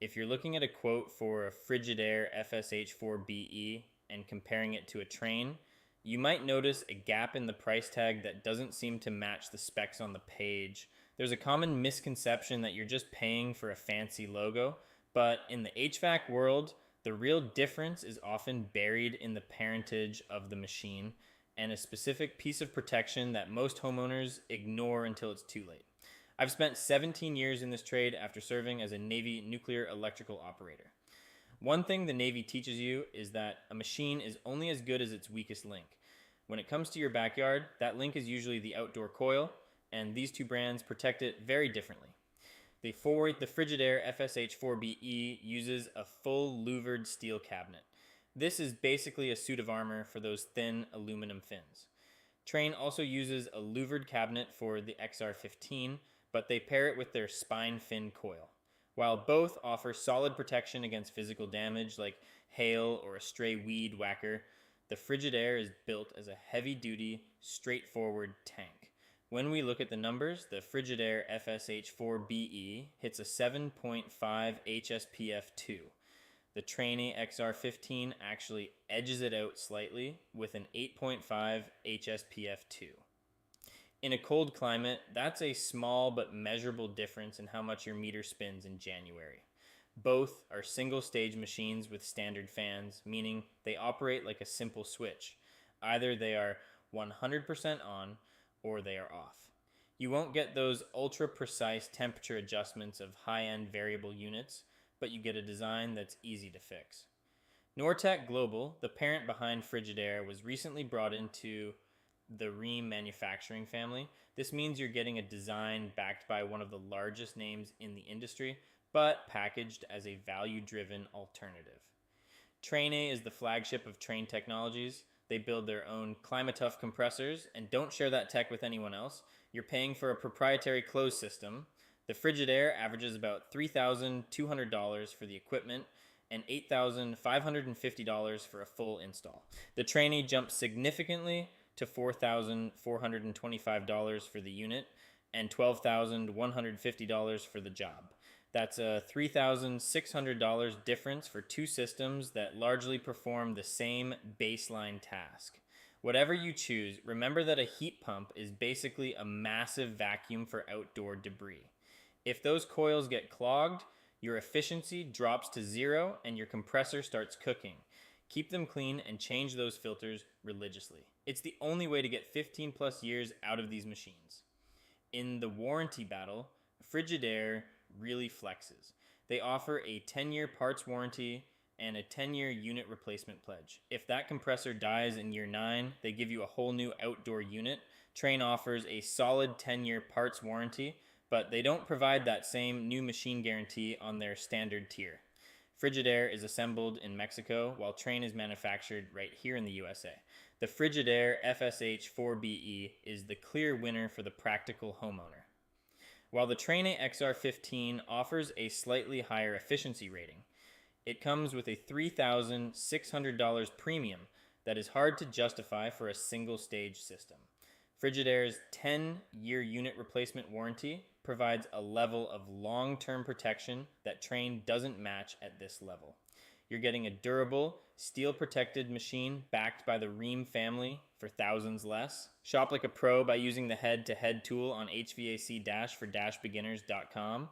If you're looking at a quote for a Frigidaire FSH4BE and comparing it to a Trane, you might notice a gap in the price tag that doesn't seem to match the specs on the page. There's a common misconception that you're just paying for a fancy logo, but in the HVAC world, the real difference is often buried in the parentage of the machine and a specific piece of protection that most homeowners ignore until it's too late. I've spent 17 years in this trade after serving as a Navy nuclear electrical operator. One thing the Navy teaches you is that a machine is only as good as its weakest link. When it comes to your backyard, that link is usually the outdoor coil, and these two brands protect it very differently. The Frigidaire FSH4BE uses a full louvered steel cabinet. This is basically a suit of armor for those thin aluminum fins. Trane also uses a louvered cabinet for the XR15, but they pair it with their spine fin coil. While both offer solid protection against physical damage like hail or a stray weed whacker, the Frigidaire is built as a heavy-duty, straightforward tank. When we look at the numbers, the Frigidaire FSH4BE hits a 7.5 HSPF2. The Trane XR15 actually edges it out slightly with an 8.5 HSPF2. In a cold climate, that's a small but measurable difference in how much your meter spins in January. Both are single-stage machines with standard fans, meaning they operate like a simple switch. Either they are 100% on or they are off. You won't get those ultra-precise temperature adjustments of high-end variable units, but you get a design that's easy to fix. Nortec Global, the parent behind Frigidaire, was recently brought into the Rheem manufacturing family. This means you're getting a design backed by one of the largest names in the industry, but packaged as a value-driven alternative. Trane is the flagship of Trane Technologies. They build their own Climatough compressors and don't share that tech with anyone else. You're paying for a proprietary closed system. The Frigidaire averages about $3,200 for the equipment and $8,550 for a full install. The Trane jumps significantly to $4,425 for the unit and $12,150 for the job. That's a $3,600 difference for two systems that largely perform the same baseline task. Whatever you choose, remember that a heat pump is basically a massive vacuum for outdoor debris. If those coils get clogged, your efficiency drops to zero and your compressor starts cooking. Keep them clean and change those filters religiously. It's the only way to get 15 plus years out of these machines. In the warranty battle, Frigidaire really flexes. They offer a 10-year parts warranty and a 10-year unit replacement pledge. If that compressor dies in year 9, they give you a whole new outdoor unit. Trane offers a solid 10-year parts warranty, but they don't provide that same new machine guarantee on their standard tier. Frigidaire is assembled in Mexico, while Trane is manufactured right here in the USA. The Frigidaire FSH4BE is the clear winner for the practical homeowner. While the Trane XR15 offers a slightly higher efficiency rating, it comes with a $3,600 premium that is hard to justify for a single-stage system. Frigidaire's 10-year unit replacement warranty provides a level of long-term protection that Trane doesn't match at this level. You're getting a durable, steel-protected machine backed by the Rheem family for thousands less. Shop like a pro by using the head-to-head tool on HVAC-for-beginners.com.